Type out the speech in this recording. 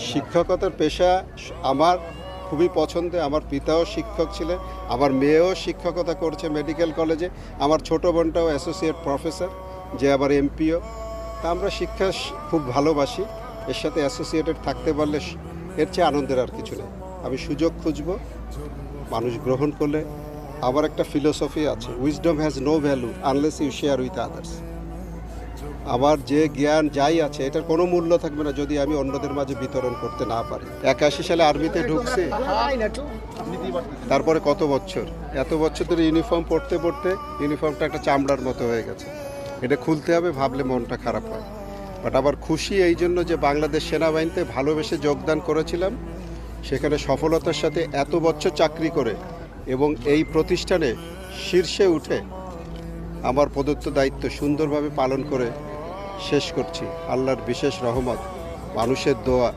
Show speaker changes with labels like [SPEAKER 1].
[SPEAKER 1] শিক্ষকতার পেশা আমার খুবই পছন্দের। আমার পিতাও শিক্ষক ছিলেন, আমার মেয়েও শিক্ষকতা করছে মেডিকেল কলেজে, আমার ছোটো বোনটাও অ্যাসোসিয়েট প্রফেসর, যে আবার এমপিও। তা আমরা শিক্ষা খুব ভালোবাসি। এর সাথে অ্যাসোসিয়েটেড থাকতে পারলে এর চেয়ে আনন্দের আর কিছু নেই। আমি সুযোগ খুঁজব, মানুষ গ্রহণ করলে। আমার একটা ফিলোসফি আছে, wisdom has no value unless you share with others. আমার যে জ্ঞান যাই আছে এটার কোনো মূল্য থাকবে না যদি আমি অন্যদের মাঝে বিতরণ করতে না পারি। 81 সালে আর্মিতে ঢুকছি, তারপরে কত বছর, এত বছর ধরে ইউনিফর্ম পরতে পরতে ইউনিফর্মটা একটা চামড়ার মতো হয়ে গেছে। এটা খুলতে হবে ভাবলে মনটা খারাপ হয়। বাট আবার খুশি এই জন্য যে বাংলাদেশ সেনাবাহিনীতে ভালোবেসে যোগদান করেছিলাম, সেখানে সফলতার সাথে এত বছর চাকরি করে এবং এই প্রতিষ্ঠানে শীর্ষে উঠে আমার প্রদত্ত দায়িত্ব সুন্দরভাবে পালন করে শেষ করছি। আল্লাহর বিশেষ রহমত, মানুষের দোয়া।